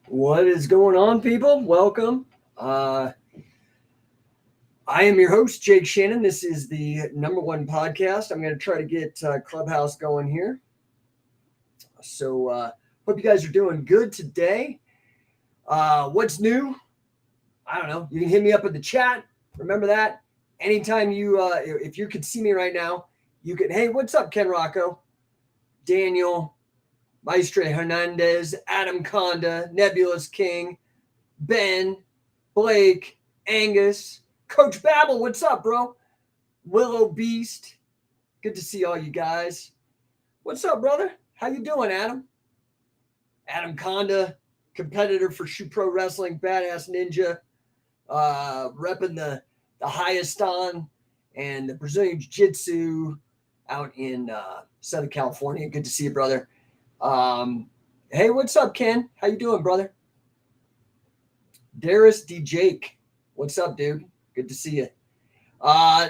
What is going on, people? Welcome. Uh, I am your host, Jake Shannon. This is the No1 podcast. I'm going to try to get Clubhouse going here. So, hope you guys are doing good today. What's new? I don't know. You can hit me up in the chat. Remember that. Anytime if you could see me right now, you can. Hey, what's up, Ken Rocco, Daniel, Maestre Hernandez, Adam Conda, Nebulous King, Ben, Blake, Angus, Coach Babel, what's up, bro? Willow Beast, good to see all you guys. What's up, brother? How you doing, Adam? Adam Conda, competitor for Shoe Pro Wrestling, badass ninja, repping the highest on and the Brazilian Jiu-Jitsu out in Southern California. Good to see you, brother. Hey, what's up, Ken? How you doing, brother? Darius D. Jake, what's up, dude? Good to see you.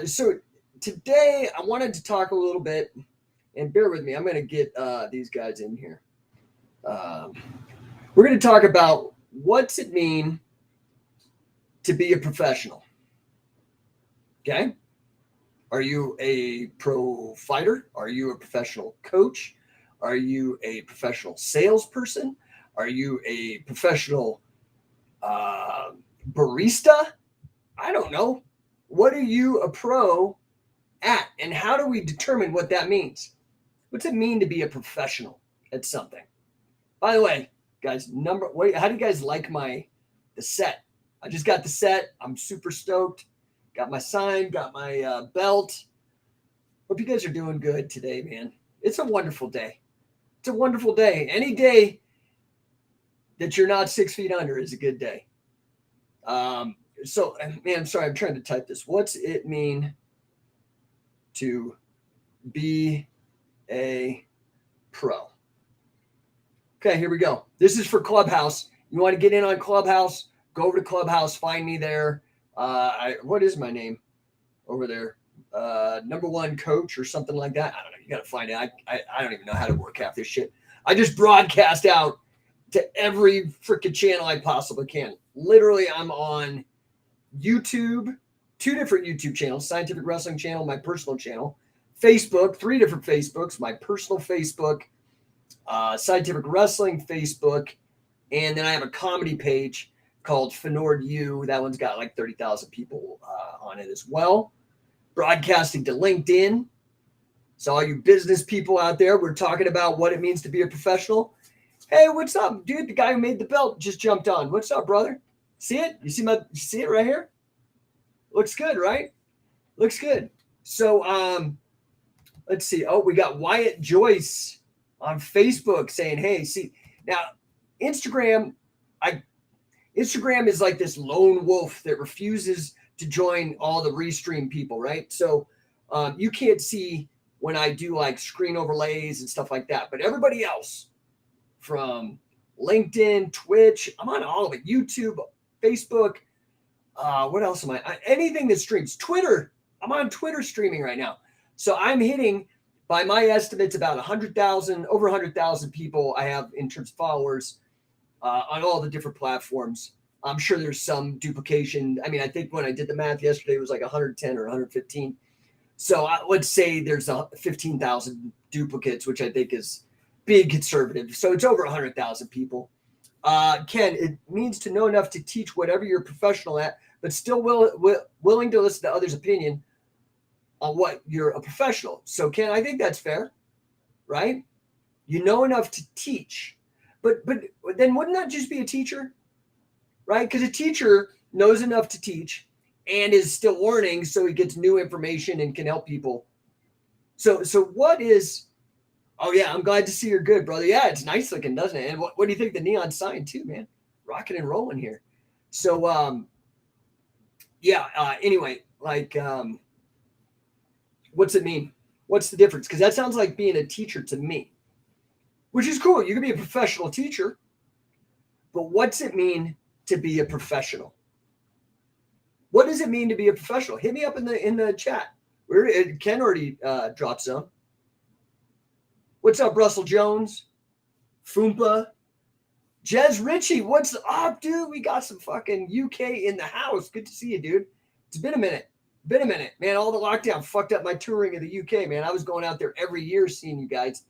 So today I wanted to talk a little bit, and bear with me. I'm going to get these guys in here. We're going to talk about what's it mean to be a professional. Okay? Are you a pro fighter? Are you a professional coach? Are you a professional salesperson? Are you a professional barista? I don't know. What are you a pro at? And how do we determine what that means? What's it mean to be a professional at something? By the way, guys, how do you guys like the set? I just got the set. I'm super stoked. Got my sign, got my belt. Hope you guys are doing good today, man. It's a wonderful day. It's a wonderful day. Any day that you're not 6 feet under is a good day. So, man, I'm sorry, I'm trying to type this. What's it mean to be a pro? Okay, here we go. This is for Clubhouse. You want to get in on Clubhouse? Go over to Clubhouse. Find me there. What is my name over there? No1 coach or something like that. I don't know. You got to find it. I don't even know how to work half this shit. I just broadcast out to every freaking channel I possibly can. Literally, I'm on YouTube, 2 different YouTube channels, Scientific Wrestling channel, my personal channel, Facebook, 3 different Facebooks, my personal Facebook, Scientific Wrestling Facebook, and then I have a comedy page called Fenord U. That one's got like 30,000 people on it as well. Broadcasting to LinkedIn. So all you business people out there, we're talking about what it means to be a professional. Hey, what's up, dude? The guy who made the belt just jumped on. What's up, brother? See it? You see it right here? Looks good, right? Looks good. So let's see. Oh, we got Wyatt Joyce on Facebook saying, hey, see, now Instagram is like this lone wolf that refuses to join all the restream people, right? So you can't see when I do like screen overlays and stuff like that, but everybody else from LinkedIn, Twitch, I'm on all of it, YouTube, Facebook, what else am I? Anything that streams. Twitter, I'm on Twitter streaming right now. So I'm hitting, by my estimates, about 100,000, over 100,000 people I have in terms of followers on all the different platforms. I'm sure there's some duplication. I mean, I think when I did the math yesterday, it was like 110 or 115. So let's say there's 15,000 duplicates, which I think is big conservative. So it's over 100,000 people. Ken, it means to know enough to teach whatever you're professional at, but still willing to listen to others' opinion on what you're a professional. So, Ken, I think that's fair, right? You know enough to teach, but then wouldn't that just be a teacher, right? Because a teacher knows enough to teach and is still learning, so he gets new information and can help people. So what is? Oh yeah, I'm glad to see you're good, brother. Yeah, it's nice looking, doesn't it? And what do you think the neon sign too, man? Rocking and rolling here. So anyway, like what's it mean? What's the difference? Because that sounds like being a teacher to me, which is cool. You can be a professional teacher, but what's it mean to be a professional? What does it mean to be a professional? Hit me up in the chat. Ken already dropped some. What's up, Russell Jones? Foompa, Jez Ritchie, what's up, dude? We got some fucking UK in the house. Good to see you, dude. It's been a minute. Man. All the lockdown fucked up my touring of the UK, man. I was going out there every year seeing you guys,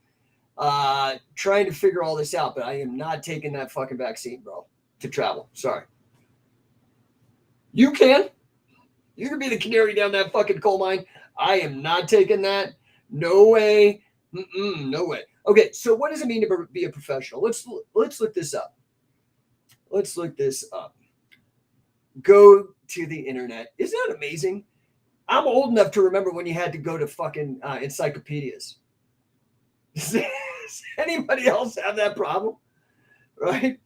trying to figure all this out, but I am not taking that fucking vaccine, bro, to travel. Sorry. You can be the canary down that fucking coal mine. I am not taking that. No way. No way. Okay, so what does it mean to be a professional? Let's look this up. Go to the internet. Isn't that amazing? I'm old enough to remember when you had to go to fucking encyclopedias. Does anybody else have that problem? Right?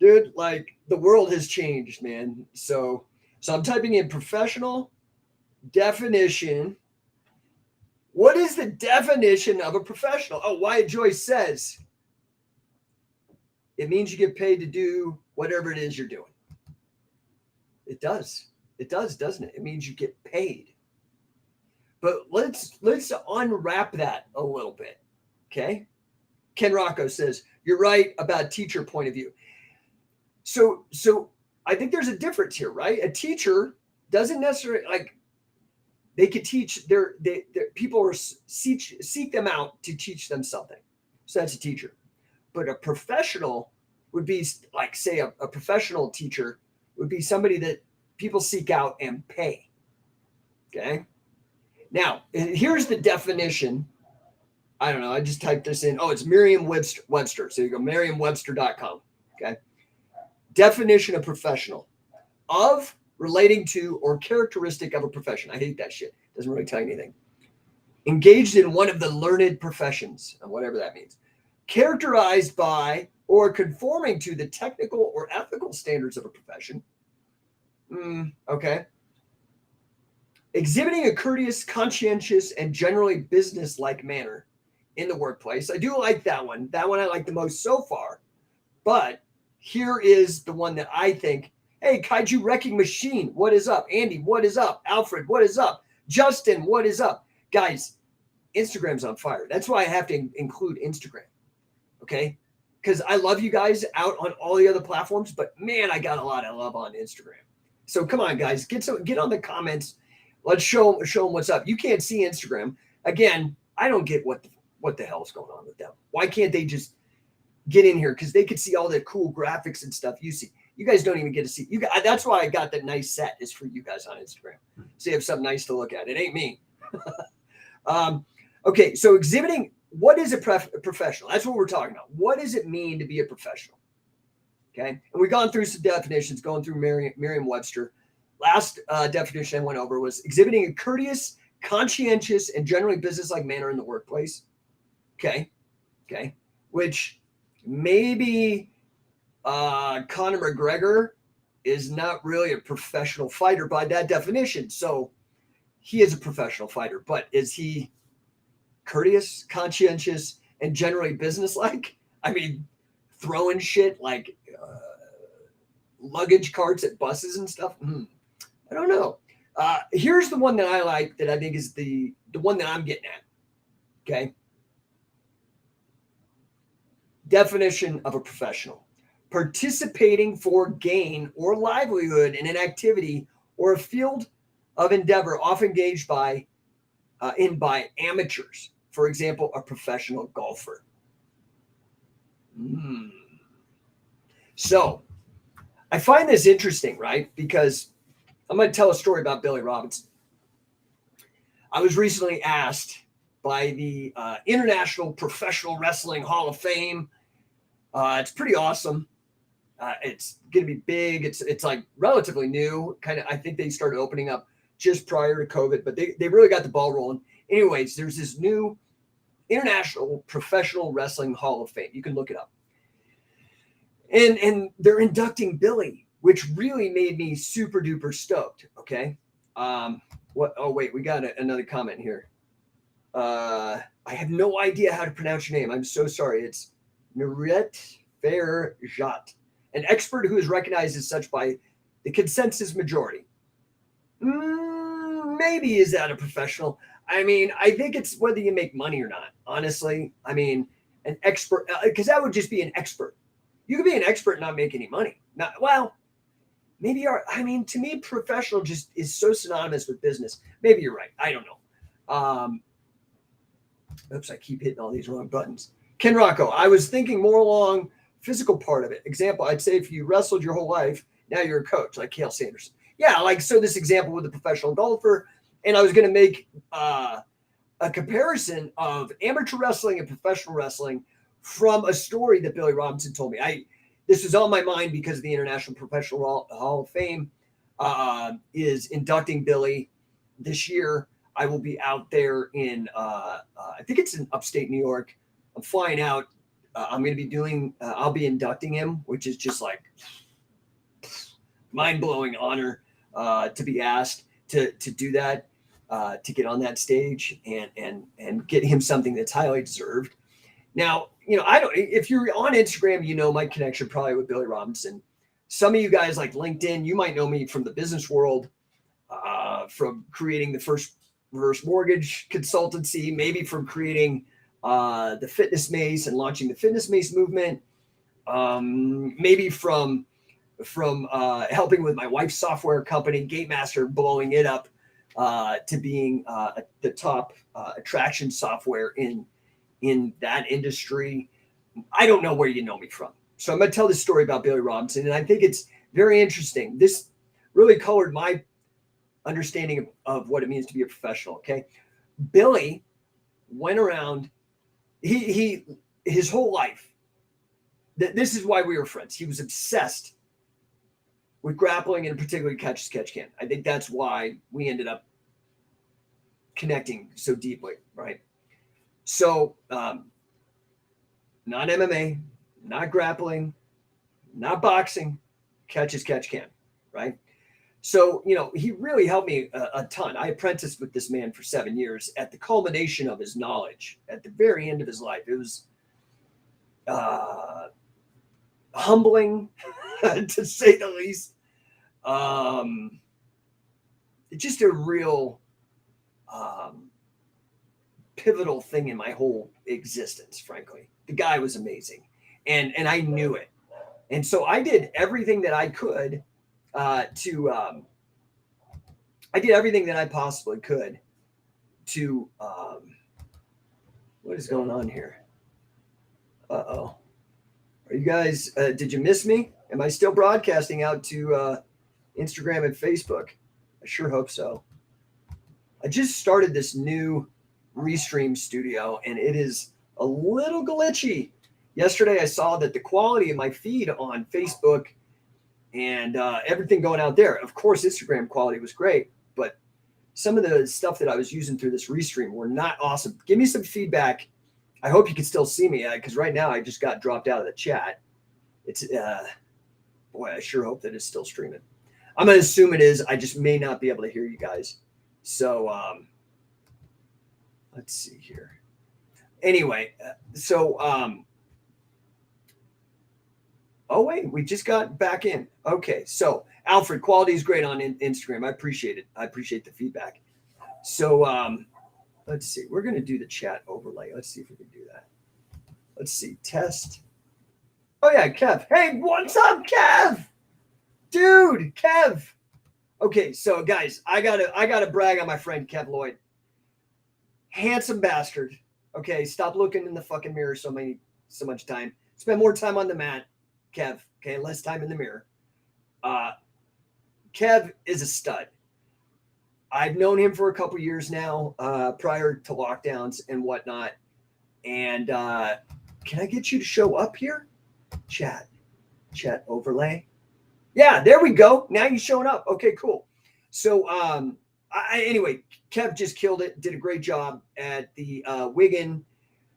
Dude, like the world has changed, man. So I'm typing in professional definition. What is the definition of a professional? Oh, Wyatt Joyce says it means you get paid to do whatever it is you're doing. It does. It does, doesn't it? It means you get paid. But let's unwrap that a little bit. Okay? Ken Rocco says, you're right about teacher point of view. So I think there's a difference here, right? A teacher doesn't necessarily like they could teach their people or seek them out to teach them something. So that's a teacher. But a professional would be like, say, a professional teacher would be somebody that people seek out and pay. Okay. Now, here's the definition. I don't know. I just typed this in. Oh, it's Merriam-Webster. So you go Merriam-Webster.com. Okay. Definition of professional: of, relating to, or characteristic of a profession. I hate that shit. Doesn't really tell you anything. Engaged in one of the learned professions, whatever that means. Characterized by or conforming to the technical or ethical standards of a profession. Okay. Exhibiting a courteous, conscientious, and generally business-like manner in the workplace. I do like that one. That one I like the most so far. But here is the one that I think, hey, Kaiju Wrecking Machine, what is up? Andy, what is up? Alfred, what is up? Justin, what is up? Guys, Instagram's on fire. That's why I have to include Instagram, okay? Because I love you guys out on all the other platforms, but man, I got a lot of love on Instagram. So come on, guys, get on the comments. Let's show them what's up. You can't see Instagram. Again, I don't get what the hell's going on with them. Why can't they just get in here? Because they could see all the cool graphics and stuff you see. You guys don't even get to see. You guys, that's why I got that nice set is for you guys on Instagram. So you have something nice to look at. It ain't me. Okay, so exhibiting. What is a professional? That's what we're talking about. What does it mean to be a professional? Okay, and we've gone through some definitions, going through Merriam-Webster. Last definition I went over was exhibiting a courteous, conscientious, and generally business-like manner in the workplace. Okay, which maybe Conor McGregor is not really a professional fighter by that definition. So he is a professional fighter, but is he courteous, conscientious, and generally business-like? I mean, throwing shit like luggage carts at buses and stuff. I don't know. Here's the one that I like that I think is the one that I'm getting at. Okay. Definition of a professional: participating for gain or livelihood in an activity or a field of endeavor often engaged by amateurs. For example, a professional golfer. So I find this interesting, right? Because I'm going to tell a story about Billy Robinson. I was recently asked by the International Professional Wrestling Hall of Fame. It's pretty awesome. It's going to be big. It's like relatively new. Kind of, I think they started opening up just prior to COVID, but they really got the ball rolling. Anyways, there's this new International Professional Wrestling Hall of Fame. You can look it up. And they're inducting Billy, which really made me super duper stoked. Okay. What? Oh, wait, we got another comment here. I have no idea how to pronounce your name. I'm so sorry. It's Nuret Ferjat, an expert who is recognized as such by the consensus majority. Maybe is that a professional? I mean, I think it's whether you make money or not. Honestly, I mean, an expert, because that would just be an expert. You could be an expert and not make any money. Not well. Maybe to me, professional just is so synonymous with business. Maybe you're right. I don't know. Oops, I keep hitting all these wrong buttons. Ken Rocco, I was thinking more along physical part of it. Example, I'd say if you wrestled your whole life, now you're a coach, like Cale Sanders. Yeah, like so this example with a professional golfer, and I was going to make a comparison of amateur wrestling and professional wrestling from a story that Billy Robinson told me. This was on my mind because the International Professional Hall of Fame is inducting Billy this year. I will be out there in, I think it's in upstate New York. I'm flying out. I'm going to be doing, I'll be inducting him, which is just like mind-blowing honor to be asked to do that, to get on that stage and get him something that's highly deserved. Now, if you're on Instagram, my connection probably with Billy Robinson. Some of you guys like LinkedIn, you might know me from the business world, from creating the first reverse mortgage consultancy, maybe from creating the Fitness Mace and launching the Fitness Mace movement, maybe from helping with my wife's software company, Gatemaster, blowing it up to being the top attraction software in that industry. I don't know where you know me from. So I'm going to tell this story about Billy Robinson, and I think it's very interesting. This really colored my understanding of what it means to be a professional. Okay. Billy went around, his whole life, this is why we were friends. He was obsessed with grappling and particularly catch as catch can. I think that's why we ended up connecting so deeply. Right. So, not MMA, not grappling, not boxing, catch as catch can. Right. So, he really helped me a ton. I apprenticed with this man for 7 years at the culmination of his knowledge at the very end of his life. It was humbling, to say the least. Just a real pivotal thing in my whole existence, frankly. The guy was amazing. And I knew it. And so I did everything that I could I did everything that I possibly could to, what is going on here? Uh-oh. Are you guys, did you miss me? Am I still broadcasting out to Instagram and Facebook? I sure hope so. I just started this new Restream studio and it is a little glitchy. Yesterday I saw that the quality of my feed on Facebook and everything going out there. Of course, Instagram quality was great, but some of the stuff that I was using through this Restream were not awesome. Give me some feedback. I hope you can still see me because right now I just got dropped out of the chat. It's, boy, I sure hope that it's still streaming. I'm going to assume it is. I just may not be able to hear you guys. So let's see here. Anyway, oh, wait, we just got back in. Okay, so Alfred, quality is great on Instagram. I appreciate it. I appreciate the feedback. So let's see. We're going to do the chat overlay. Let's see if we can do that. Let's see. Test. Oh, yeah, Kev. Hey, what's up, Kev? Dude, Kev. Okay, so guys, I gotta brag on my friend Kev Lloyd. Handsome bastard. Okay, stop looking in the fucking mirror so much time. Spend more time on the mat. Kev, okay, less time in the mirror. Kev is a stud. I've known him for a couple years now, prior to lockdowns and whatnot. And can I get you to show up here? Chat overlay. Yeah, there we go. Now you're showing up. Okay, cool. So anyway, Kev just killed it. Did a great job at the Wigan.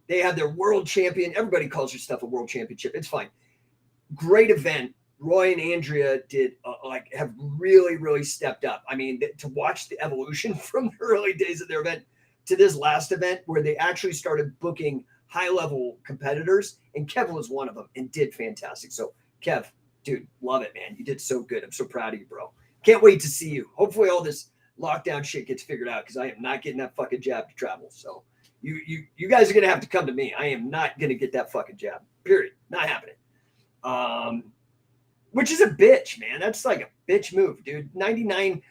They had their world champion. Everybody calls their stuff a world championship. It's fine. Great event. Roy and Andrea have really, really stepped up. I mean, to watch the evolution from the early days of their event to this last event where they actually started booking high-level competitors, and Kev was one of them and did fantastic. So, Kev, dude, love it, man. You did so good. I'm so proud of you, bro. Can't wait to see you. Hopefully all this lockdown shit gets figured out because I am not getting that fucking jab to travel. So you guys are going to have to come to me. I am not going to get that fucking jab, period. Not happening. which is a bitch, man. That's like a bitch move, dude. 99%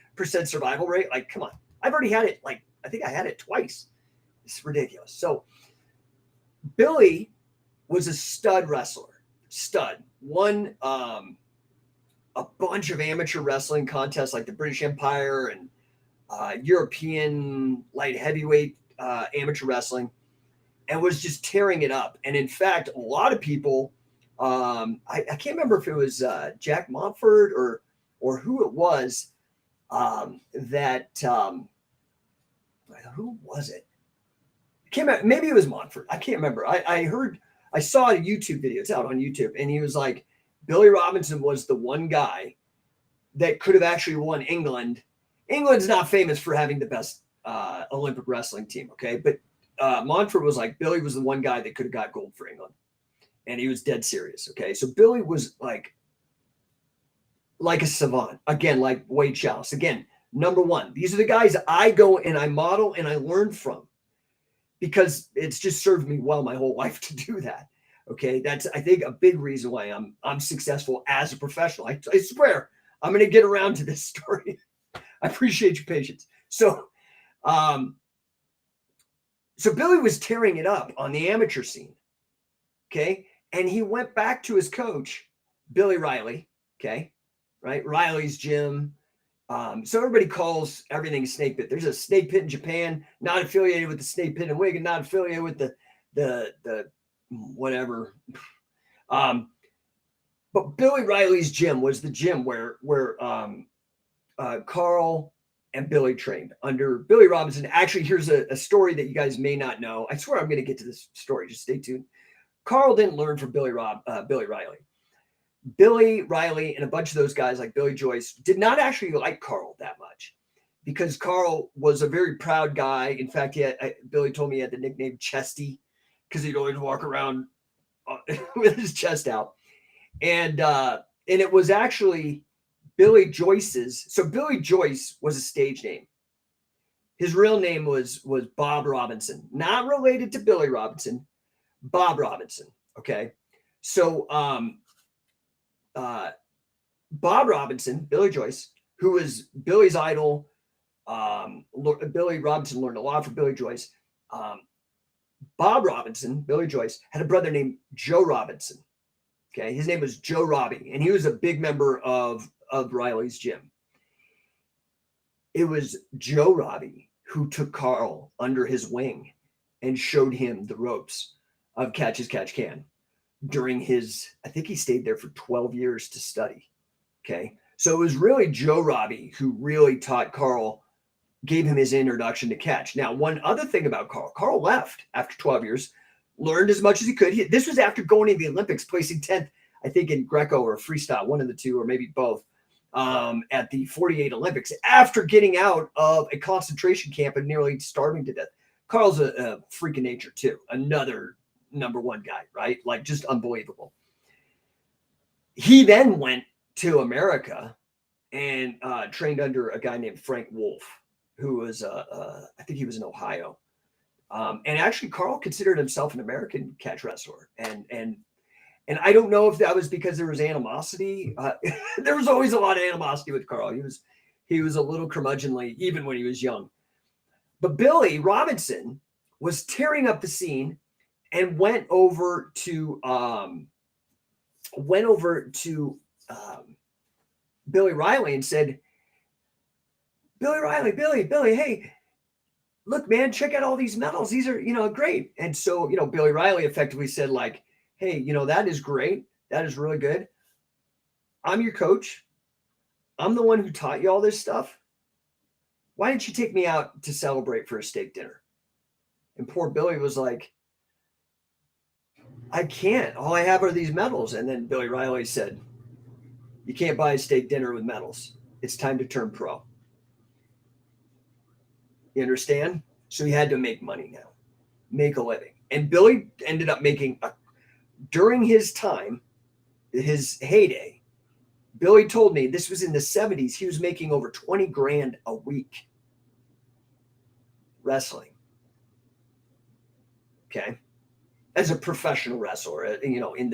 survival rate. Like, come on. I've already had it. Like, I think I had it twice. It's ridiculous. So Billy was a stud wrestler. Stud. Won a bunch of amateur wrestling contests like the British Empire and European light heavyweight amateur wrestling, and was just tearing it up. And in fact, a lot of people, I can't remember if it was Jack Montford or who it was that who was it? Can't remember. Maybe it was Montford. I can't remember. I saw a YouTube video. It's out on YouTube, and he was like, Billy Robinson was the one guy that could have actually won England. England's not famous for having the best Olympic wrestling team, okay? But Montford was like, Billy was the one guy that could have got gold for England. And he was dead serious, okay? So Billy was like a savant. Again, like Wade Chalice. Again, number one. These are the guys I go and I model and I learn from because it's just served me well my whole life to do that. Okay, that's I think a big reason why I'm successful as a professional. I swear I'm going to get around to this story. I appreciate your patience. So Billy was tearing it up on the amateur scene. Okay, and he went back to his coach, Billy Riley. Okay, right, Riley's gym. So everybody calls everything snake pit. There's a snake pit in Japan, not affiliated with the snake pit in Wigan, not affiliated with the whatever. But Billy Riley's gym was the gym where Carl and Billy trained under Billy Robinson. Actually, here's a story that you guys may not know. I swear I'm going to get to this story. Just stay tuned. Carl didn't learn from Billy Riley. Billy Riley and a bunch of those guys like Billy Joyce did not actually like Carl that much because Carl was a very proud guy. In fact, Billy told me he had the nickname Chesty because he'd always walk around with his chest out. And it was actually Billy Joyce's. So Billy Joyce was a stage name. His real name was Bob Robinson, not related to Billy Robinson, Bob Robinson. Okay. So Bob Robinson, Billy Joyce, who was Billy's idol. Billy Robinson learned a lot from Billy Joyce. Bob Robinson, Billy Joyce, had a brother named Joe Robinson. Okay, his name was Joe Robbie, and he was a big member of Riley's gym. It was Joe Robbie who took Carl under his wing and showed him the ropes of Catch as Catch Can during his, I think he stayed there for 12 years to study. Okay, so it was really Joe Robbie who really taught Carl, gave him his introduction to catch. Now, one other thing about Carl left after 12 years, learned as much as he could. This was after going to the Olympics, placing 10th, I think, in Greco or freestyle, one of the two, or maybe both, at the 48 Olympics, after getting out of a concentration camp and nearly starving to death. Carl's a freak of nature, too. Another number one guy, right? Like, just unbelievable. He then went to America and trained under a guy named Frank Wolf, who was, I think he was in Ohio. And actually, Carl considered himself an American catch wrestler, and I don't know if that was because there was animosity. There was always a lot of animosity with Carl. He was a little curmudgeonly even when he was young. But Billy Robinson was tearing up the scene and went over to Billy Riley and said, "Billy Riley, Billy, hey. Look, man, check out all these medals. These are, great." And so, Billy Riley effectively said, like, "Hey, that is great. That is really good. I'm your coach. I'm the one who taught you all this stuff. Why didn't you take me out to celebrate for a steak dinner?" And poor Billy was like, "I can't. All I have are these medals." And then Billy Riley said, "You can't buy a steak dinner with medals. It's time to turn pro." You understand? So he had to make money now, make a living. And Billy ended up making, during his time, his heyday, Billy told me, this was in the 70s, he was making over 20 grand a week wrestling. Okay. As a professional wrestler, in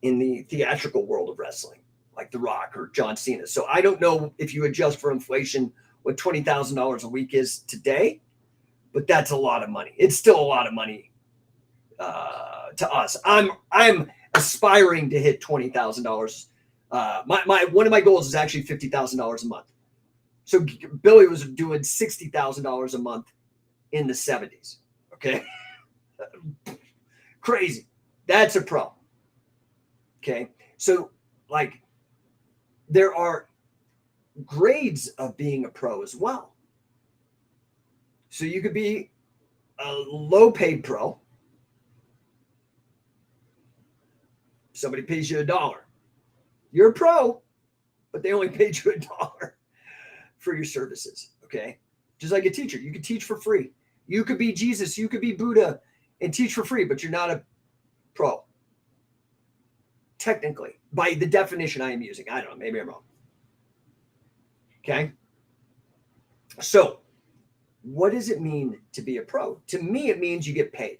in the theatrical world of wrestling, like The Rock or John Cena. So I don't know if you adjust for inflation what $20,000 a week is today, but that's a lot of money. It's still a lot of money to us. I'm aspiring to hit $20,000. My one of my goals is actually $50,000 a month. So Billy was doing $60,000 a month in the 70s. Okay, crazy. That's a pro. Okay, so like there are grades of being a pro as well. So you could be a low paid pro. Somebody pays you $1. You're a pro, but they only paid you $1 for your services. Okay. Just like a teacher, you could teach for free. You could be Jesus, you could be Buddha and teach for free, but you're not a pro. Technically, by the definition I am using. I don't know, maybe I'm wrong. Okay. So what does it mean to be a pro? To me, it means you get paid,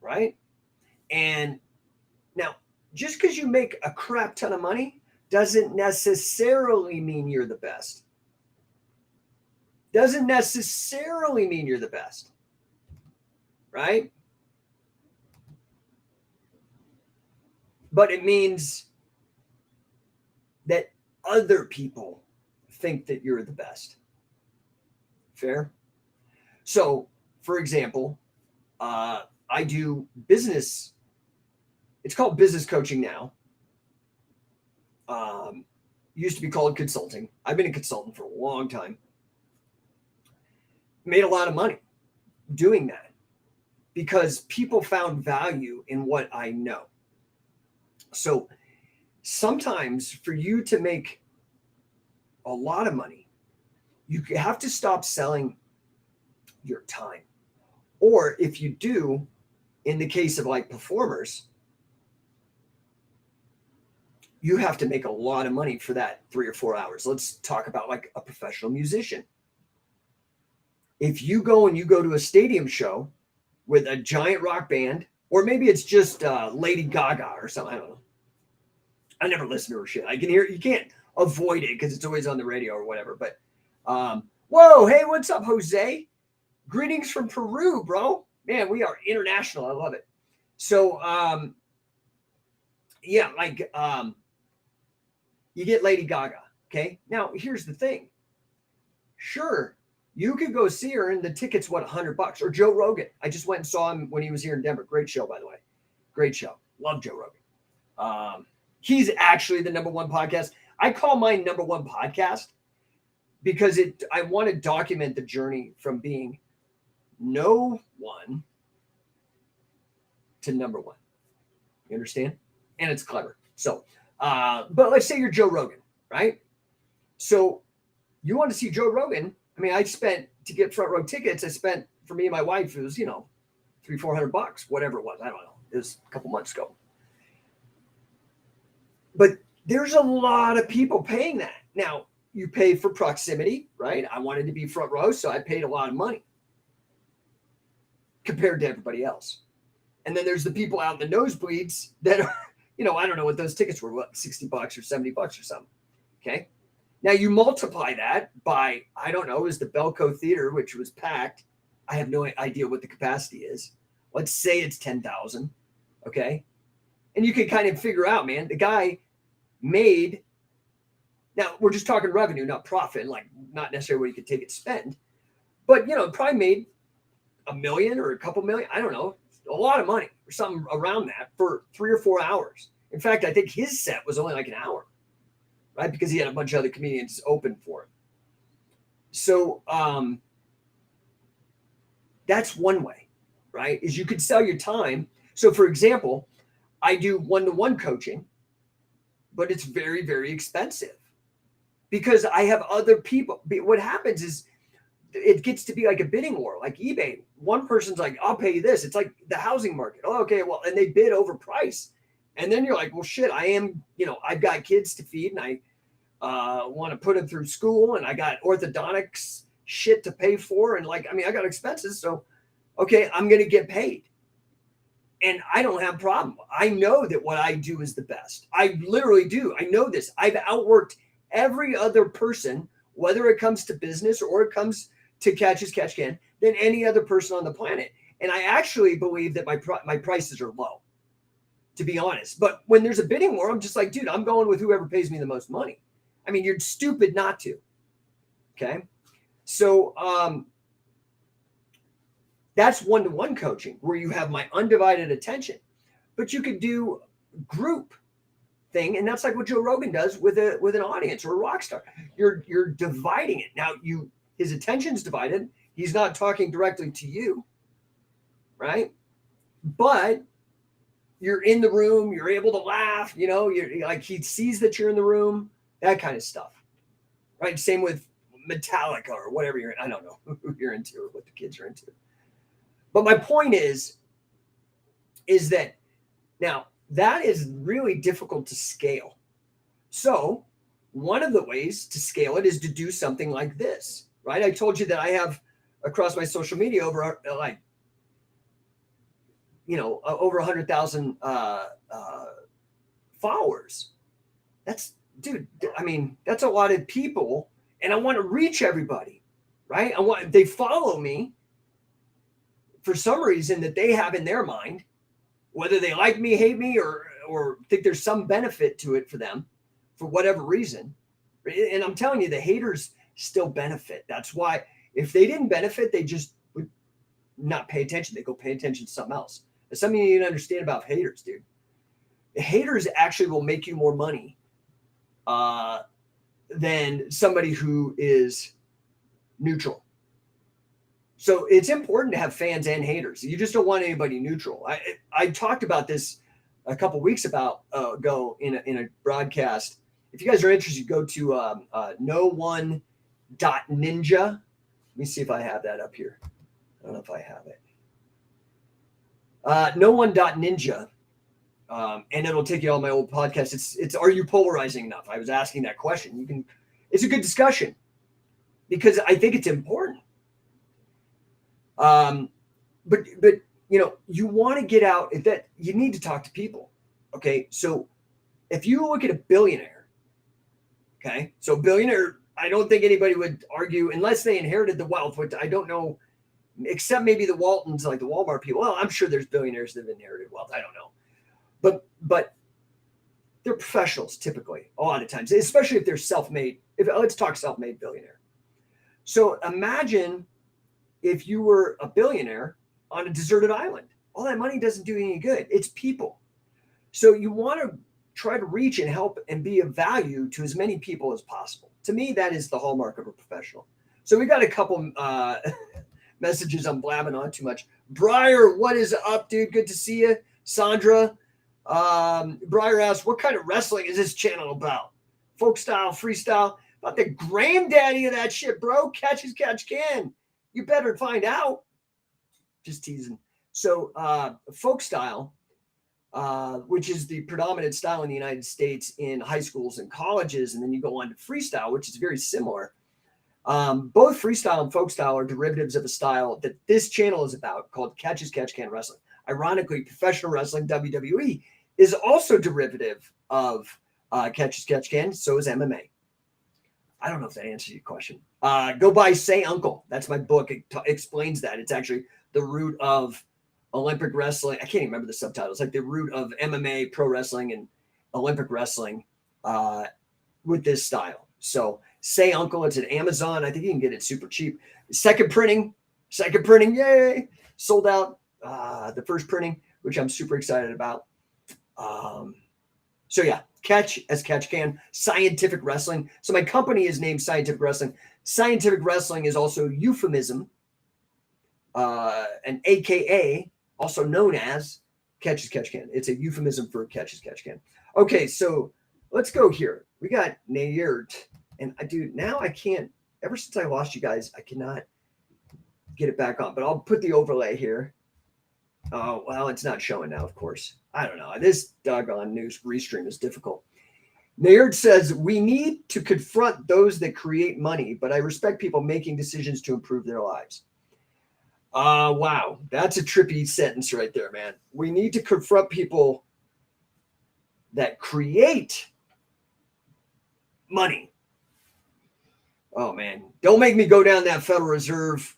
right? And now, just because you make a crap ton of money doesn't necessarily mean you're the best. Doesn't necessarily mean you're the best, right? But it means that other people think that you're the best. Fair? So, for example, I do business. It's called business coaching now. Used to be called consulting. I've been a consultant for a long time. Made a lot of money doing that because people found value in what I know. So sometimes for you to make a lot of money, you have to stop selling your time. Or if you do, in the case of like performers, you have to make a lot of money for that 3 or 4 hours. Let's talk about like a professional musician. If you go to a stadium show with a giant rock band, or maybe it's just Lady Gaga or something, I don't know. I never listen to her shit. I can hear, you can't avoid it because it's always on the radio or whatever. But whoa, hey, what's up, Jose? Greetings from Peru, bro. Man, we are international. I love it. So yeah, like you get Lady Gaga. Okay. Now here's the thing. Sure, you could go see her and the ticket's what, $100? Or Joe Rogan. I just went and saw him when he was here in Denver. Great show, by the way. Great show. Love Joe Rogan. He's actually the number one podcast. I call mine number one podcast because I want to document the journey from being no one to number one. You understand? And it's clever. So, but let's say you're Joe Rogan, right? So you want to see Joe Rogan. I mean, I spent to get front row tickets. I spent for me and my wife, it was, $300-400, whatever it was. I don't know. It was a couple months ago. But there's a lot of people paying that. Now, you pay for proximity, right? I wanted to be front row, so I paid a lot of money compared to everybody else. And then there's the people out in the nosebleeds that are, I don't know what those tickets were, what, $60 or $70 or something. Okay. Now you multiply that by, I don't know, it was the Belco Theater, which was packed. I have no idea what the capacity is. Let's say it's 10,000. Okay. And you can kind of figure out, man, the guy made, now we're just talking revenue, not profit, like not necessarily what you could take and spend, but, probably made $1 million or a couple million. I don't know, a lot of money or something around that for 3 or 4 hours. In fact, I think his set was only like an hour, right? Because he had a bunch of other comedians open for him. So that's one way, right? Is you could sell your time. So for example, I do one-to-one coaching, but it's very, very expensive because I have other people. What happens is it gets to be like a bidding war, like eBay. One person's like, I'll pay you this. It's like the housing market. Oh, okay. Well, and they bid over price. And then you're like, well, shit, I've got kids to feed and I want to put them through school and I got orthodontics shit to pay for. And I got expenses. So, okay, I'm going to get paid. And I don't have a problem. I know that what I do is the best. I literally do. I know this. I've outworked every other person, whether it comes to business or it comes to catch as catch can, than any other person on the planet. And I actually believe that my prices are low, to be honest. But when there's a bidding war, I'm just like, dude, I'm going with whoever pays me the most money. I mean, you're stupid not to. Okay. So that's one-to-one coaching where you have my undivided attention. But you could do group thing, and that's like what Joe Rogan does with an audience or a rock star. You're dividing it. Now his attention's divided. He's not talking directly to you, right? But you're in the room, you're able to laugh, you're like, he sees that you're in the room, that kind of stuff. Right? Same with Metallica or whatever you're in. I don't know who you're into or what the kids are into. But my point is that now that is really difficult to scale. So one of the ways to scale it is to do something like this, right? I told you that I have across my social media over over 100,000 followers. That's, dude, I mean, that's a lot of people, and I want to reach everybody, right? They follow me for some reason that they have in their mind, whether they like me, hate me, or think there's some benefit to it for them, for whatever reason. And I'm telling you, the haters still benefit. That's why if they didn't benefit, they just would not pay attention. They go pay attention to something else. There's something you need to understand about haters, dude. The haters actually will make you more money than somebody who is neutral. So it's important to have fans and haters. You just don't want anybody neutral. I talked about this a couple weeks ago in a broadcast. If you guys are interested, go to No1.ninja. Let me see if I have that up here. I don't know if I have it. No1.ninja. And it'll take you all my old podcasts. It's are you polarizing enough? I was asking that question. It's a good discussion because I think it's important. But you want to get out that you need to talk to people. Okay. So if you look at a billionaire, okay, so billionaire, I don't think anybody would argue unless they inherited the wealth, which I don't know, except maybe the Waltons, like the Walmart people. Well, I'm sure there's billionaires that have inherited wealth. I don't know. But they're professionals typically, a lot of times, especially if they're self-made. Let's talk self-made billionaire. So imagine if you were a billionaire on a deserted island. All that money doesn't do any good. It's people. So you want to try to reach and help and be of value to as many people as possible. To me, that is the hallmark of a professional. So we got a couple messages. I'm blabbing on too much. Briar, what is up, dude? Good to see you. Sandra, Briar asks, what kind of wrestling is this channel about? Folk style, freestyle? About the granddaddy of that shit, bro. Catch as catch can. You better find out. Just teasing. So folk style, which is the predominant style in the United States in high schools and colleges, and then you go on to freestyle, which is very similar. Both freestyle and folk style are derivatives of a style that this channel is about called catch as catch can wrestling. Ironically, professional wrestling, WWE, is also derivative of catch as catch can. So is MMA. I don't know if that answers your question. Go buy Say Uncle. That's my book. It explains that. It's actually the root of Olympic wrestling. I can't even remember the subtitle. It's like the root of MMA, pro wrestling, and Olympic wrestling with this style. So Say Uncle. It's at Amazon. I think you can get it super cheap. Second printing. Yay. Sold out. The first printing, which I'm super excited about. So yeah, catch as catch can, scientific wrestling. So my company is named Scientific Wrestling. Scientific wrestling is also euphemism, an AKA, also known as catch as catch can. It's a euphemism for catch as catch can. Okay, so let's go here. We got Nayert, and now I can't. Ever since I lost you guys, I cannot get it back on. But I'll put the overlay here. Oh, well, it's not showing now, of course. I don't know. This doggone news restream is difficult. Nayard says, we need to confront those that create money, but I respect people making decisions to improve their lives. Wow. That's a trippy sentence right there, man. We need to confront people that create money. Oh, man. Don't make me go down that Federal Reserve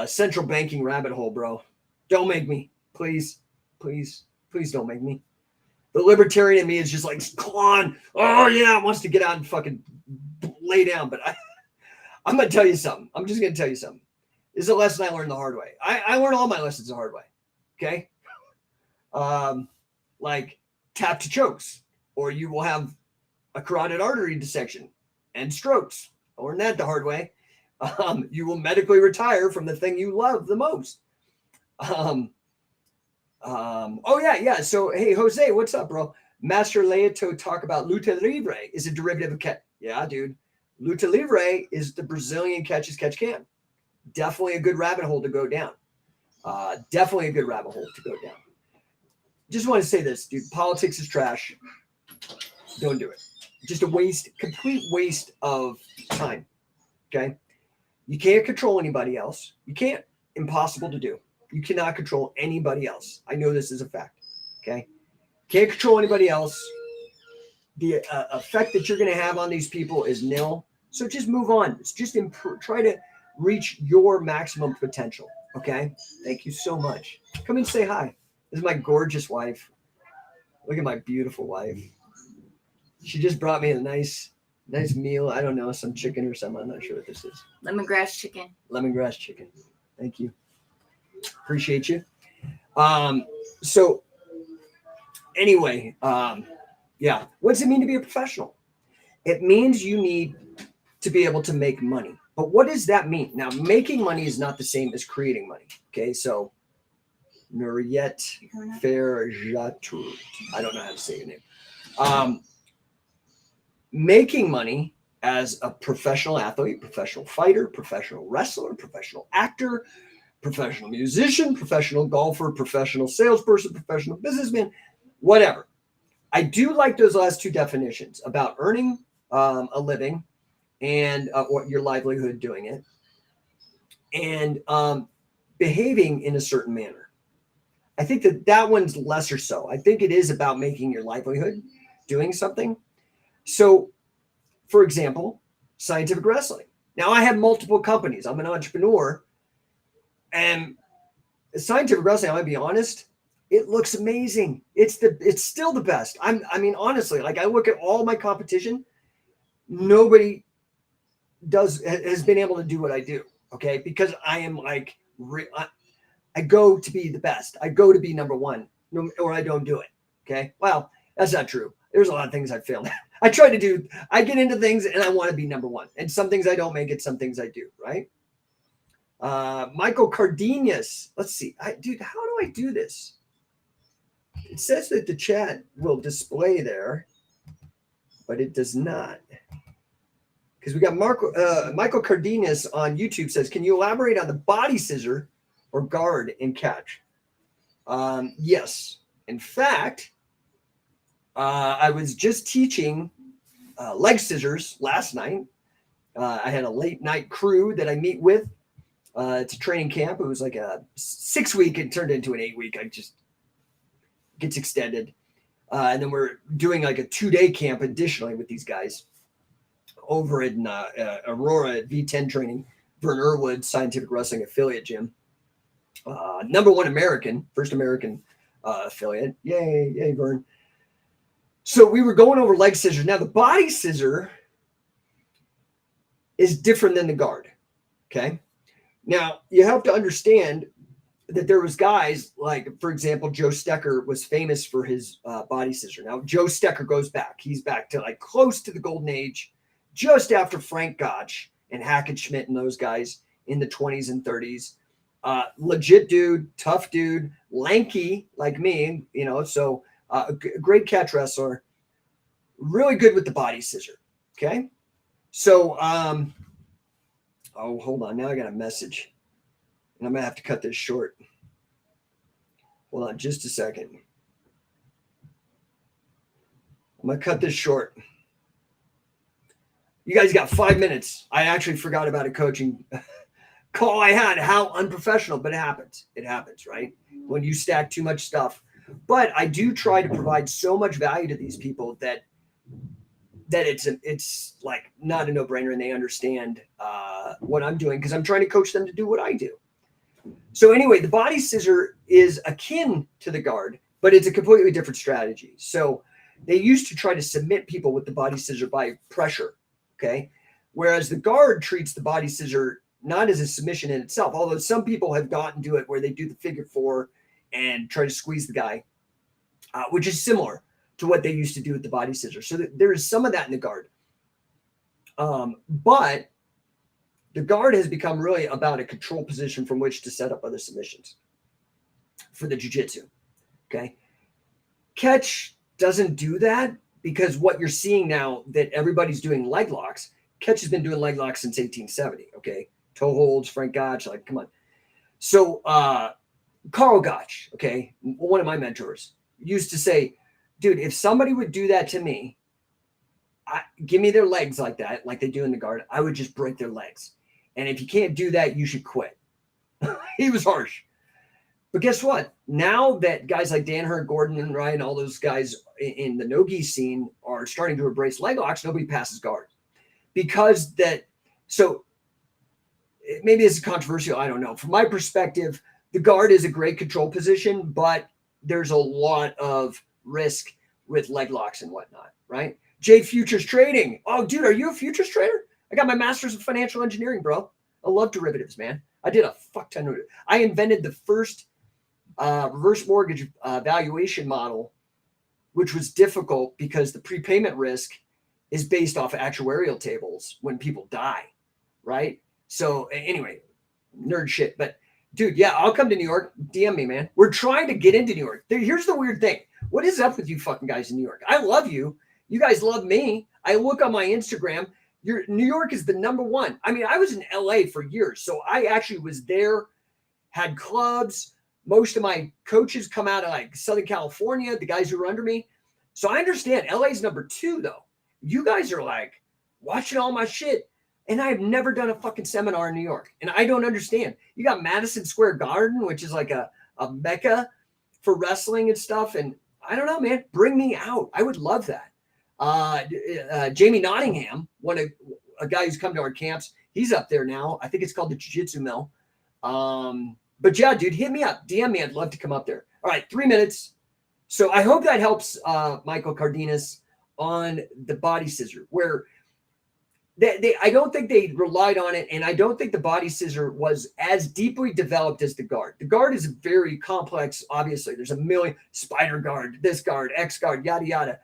central banking rabbit hole, bro. Don't make me. Please, please, please don't make me. The libertarian in me is just like, come on. Oh, yeah, wants to get out and fucking lay down. But I'm going to tell you something. I'm just going to tell you something. This is a lesson I learned the hard way. I learned all my lessons the hard way. Okay? Like tap to chokes, or you will have a carotid artery dissection and strokes. I learned that the hard way. You will medically retire from the thing you love the most. Oh yeah. So hey, Jose, what's up, bro? Master Leito talk about luta livre is a derivative of catch. Yeah, dude. Luta livre is the Brazilian catch as catch can. Definitely a good rabbit hole to go down. Definitely a good rabbit hole to go down. Just want to say this, dude. Politics is trash. Don't do it. Just a waste, complete waste of time. Okay? You can't control anybody else. You can't. Impossible to do. You cannot control anybody else. I know this is a fact. Okay? Can't control anybody else. The effect that you're going to have on these people is nil. So just move on. Just try to reach your maximum potential. Okay? Thank you so much. Come and say hi. This is my gorgeous wife. Look at my beautiful wife. She just brought me a nice meal. I don't know, some chicken or something. I'm not sure what this is. Lemongrass chicken. Lemongrass chicken. Thank you. Appreciate you. So anyway, yeah. What does it mean to be a professional? It means you need to be able to make money. But what does that mean? Now, making money is not the same as creating money. Okay, so Nuriette Ferjatur. I don't know how to say your name. Making money as a professional athlete, professional fighter, professional wrestler, professional actor, professional musician, professional golfer, professional salesperson, professional businessman, whatever. I do like those last two definitions about earning a living and or your livelihood doing it, and behaving in a certain manner. I think that one's lesser so. I think it is about making your livelihood doing something. So, for example, scientific wrestling. Now, I have multiple companies. I'm an entrepreneur. And scientific wrestling, I might be honest, it looks amazing. It's still the best. I mean, honestly, like I look at all my competition, nobody has been able to do what I do. Okay, because I am like I go to be the best. I go to be number one, or I don't do it. Okay, well, that's not true. There's a lot of things I failed at. I get into things and I want to be number one. And some things I don't make it, some things I do, right? Michael Cardenas. Let's see. Dude, how do I do this? It says that the chat will display there, but it does not. Because we got Michael Cardenas on YouTube says, can you elaborate on the body scissor or guard in catch? Yes. In fact, I was just teaching leg scissors last night. I had a late night crew that I meet with. It's a training camp. It was like a 6 week. It turned into an 8 week. I just gets extended. And then we're doing like a 2-day camp additionally with these guys over in Aurora at V10 training, Vern Irwood Scientific Wrestling Affiliate Gym. Number one American, first American affiliate. Yay, Vern. So we were going over leg scissors. Now the body scissor is different than the guard. Okay. Now you have to understand that there was guys like, for example, Joe Stecker was famous for his body scissor. Now Joe Stecker goes back. He's back to like close to the golden age, just after Frank Gotch and Hackett Schmidt and those guys in the 20s and 30s. Legit dude, tough dude, lanky like me, you know, so a great catch wrestler, really good with the body scissor. Okay. So, oh, hold on. Now I got a message and I'm going to have to cut this short. Hold on just a second. I'm going to cut this short. You guys got 5 minutes. I actually forgot about a coaching call I had. How unprofessional, but it happens. It happens, right? When you stack too much stuff. But I do try to provide so much value to these people that it's like not a no-brainer, and they understand what I'm doing because I'm trying to coach them to do what I do. So anyway, the body scissor is akin to the guard, but it's a completely different strategy. So they used to try to submit people with the body scissor by pressure, okay? Whereas the guard treats the body scissor not as a submission in itself, although some people have gotten to it where they do the figure four and try to squeeze the guy, which is similar to what they used to do with the body scissor. So there is some of that in the guard. But the guard has become really about a control position from which to set up other submissions for the jiu-jitsu, okay? Catch doesn't do that because what you're seeing now that everybody's doing leg locks, Catch has been doing leg locks since 1870, okay? Toe holds, Frank Gotch, like, come on. So Carl Gotch, okay, one of my mentors, used to say, dude, if somebody would do that to me, give me their legs like that, like they do in the guard, I would just break their legs. And if you can't do that, you should quit. He was harsh. But guess what? Now that guys like Dan Hurt, Gordon, and Ryan, all those guys in the no-gi scene are starting to embrace leg locks, nobody passes guard. Because that, so maybe it's controversial, I don't know. From my perspective, the guard is a great control position, but there's a lot of risk with leg locks and whatnot, right? Jay Futures Trading. Oh, dude, are you a futures trader? I got my master's of financial engineering, bro. I love derivatives, man. I did a fuck ton of it. I invented the first reverse mortgage valuation model, which was difficult because the prepayment risk is based off actuarial tables when people die, right? So anyway, nerd shit. But dude, yeah, I'll come to New York. DM me, man. We're trying to get into New York. Here's the weird thing. What is up with you fucking guys in New York? I love you. You guys love me. I look on my Instagram. New York is the number one. I mean, I was in LA for years. So I actually was there, had clubs. Most of my coaches come out of like Southern California, the guys who were under me. So I understand LA's number two, though. You guys are like watching all my shit. And I have never done a fucking seminar in New York. And I don't understand. You got Madison Square Garden, which is like a mecca for wrestling and stuff. And I don't know, man. Bring me out. I would love that. Jamie Nottingham, a guy who's come to our camps, he's up there now. I think it's called the Jiu-Jitsu Mill. But yeah, dude, hit me up. DM me. I'd love to come up there. All right, 3 minutes. So I hope that helps Michael Cardenas on the body scissor, where I don't think they relied on it, and I don't think the body scissor was as deeply developed as the guard. The guard is very complex, obviously. There's a million spider guard, this guard, X guard, yada, yada,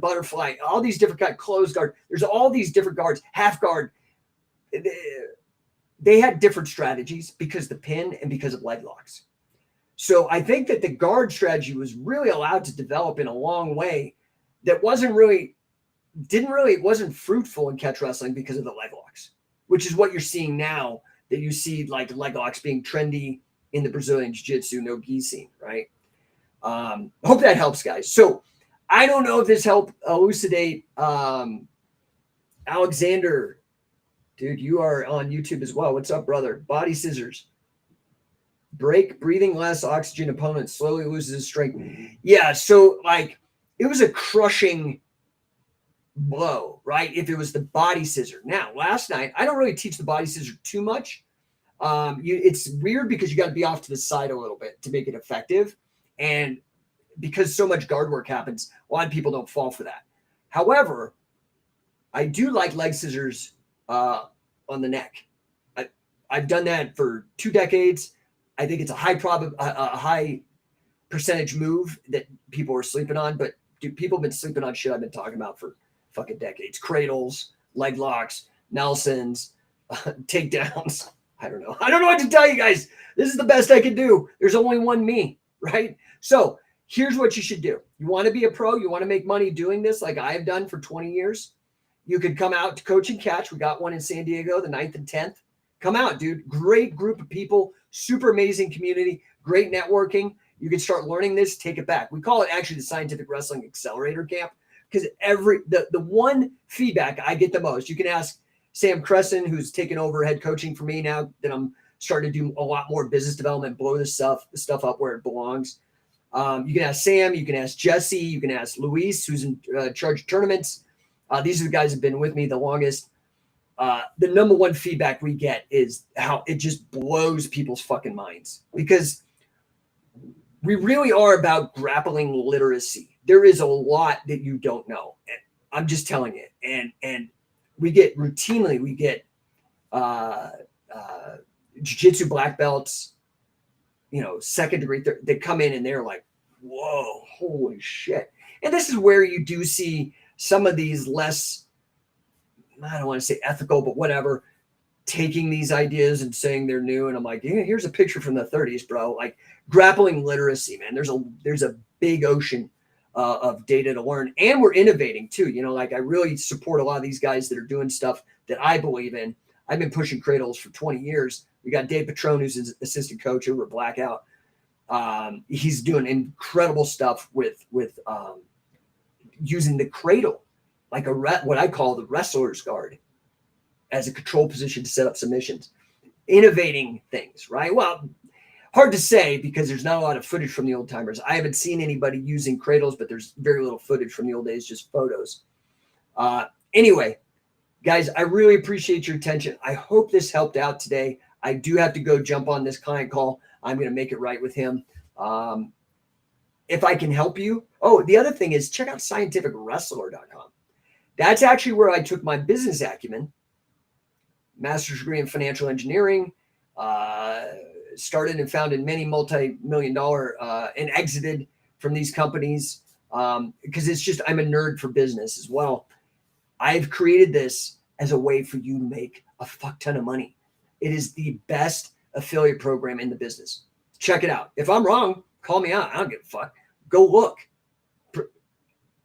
butterfly, all these different kinds, closed guard. There's all these different guards, half guard. They had different strategies because the pin and because of leg locks. So I think that the guard strategy was really allowed to develop in a long way that wasn't fruitful in catch wrestling because of the leg locks, which is what you're seeing now, that you see like leg locks being trendy in the Brazilian jiu-jitsu no-gi scene, right? Hope that helps, guys. So I don't know if this helped elucidate. Alexander, dude, you are on YouTube as well. What's up, brother? Body scissors. Break, breathing less oxygen, opponent slowly loses his strength. Yeah, so like it was a crushing blow, right? If it was the body scissor. Now, last night, I don't really teach the body scissor too much. It's weird because you got to be off to the side a little bit to make it effective. And because so much guard work happens, a lot of people don't fall for that. However, I do like leg scissors on the neck. I've done that for 2 decades. I think it's a high percentage move that people are sleeping on, but dude, people have been sleeping on shit I've been talking about for fucking decades. Cradles, leg locks, Nelsons, takedowns. I don't know what to tell you guys. This is the best I can do. There's only one me, right? So here's what you should do. You want to be a pro, you want to make money doing this like I have done for 20 years. You could come out to Coach and Catch. We got one in San Diego, the 9th and 10th. Come out, dude. Great group of people, super amazing community, great networking. You can start learning this, take it back. We call it actually the Scientific Wrestling Accelerator Camp because the one feedback I get the most, you can ask Sam Cresson, who's taken over head coaching for me now that I'm starting to do a lot more business development, blow this stuff up where it belongs. You can ask Sam, you can ask Jesse, you can ask Luis, who's in charge of tournaments. These are the guys who've been with me the longest. The number one feedback we get is how it just blows people's fucking minds, because we really are about grappling literacy. There is a lot that you don't know. And I'm just telling you. And we get jiu-jitsu black belts, second degree, they come in and they're like, whoa, holy shit. And this is where you do see some of these less, I don't want to say ethical, but whatever, taking these ideas and saying they're new. And I'm like, yeah, here's a picture from the 30s, bro. Like, grappling literacy, man. There's a big ocean of data to learn, and we're innovating too. Like, I really support a lot of these guys that are doing stuff that I believe in. I've been pushing Cradles for 20 years. We got Dave Patron, who's an assistant coach over at Blackout. He's doing incredible stuff with using the cradle, like what I call the wrestler's guard, as a control position to set up submissions. Innovating things, right? Well, hard to say because there's not a lot of footage from the old timers. I haven't seen anybody using cradles, but there's very little footage from the old days, just photos. Anyway, guys, I really appreciate your attention. I hope this helped out today. I do have to go jump on this client call. I'm going to make it right with him. If I can help you. Oh, the other thing is, check out scientificwrestler.com. That's actually where I took my business acumen, master's degree in financial engineering, started and founded many multi-million dollar and exited from these companies because it's just, I'm a nerd for business as well. I've created this as a way for you to make a fuck ton of money. It is the best affiliate program in the business. Check it out. If I'm wrong, call me out. I don't give a fuck. Go look.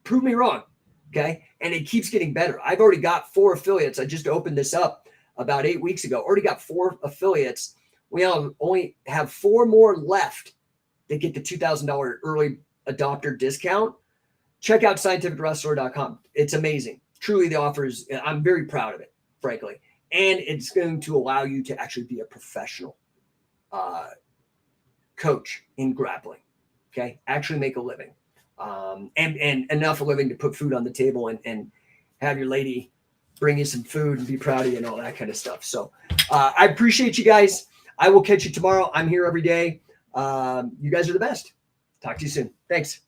Prove me wrong. Okay. And it keeps getting better. I've already got 4 affiliates. I just opened this up about 8 weeks ago. Already got 4 affiliates. We only have 4 more left that get the $2,000 early adopter discount. Check out scientificwrestler.com. It's amazing. Truly, the offer is, I'm very proud of it, frankly. And it's going to allow you to actually be a professional coach in grappling. Okay. Actually make a living. And enough of living to put food on the table and have your lady bring you some food and be proud of you and all that kind of stuff. So I appreciate you guys. I will catch you tomorrow. I'm here every day. You guys are the best. Talk to you soon. Thanks.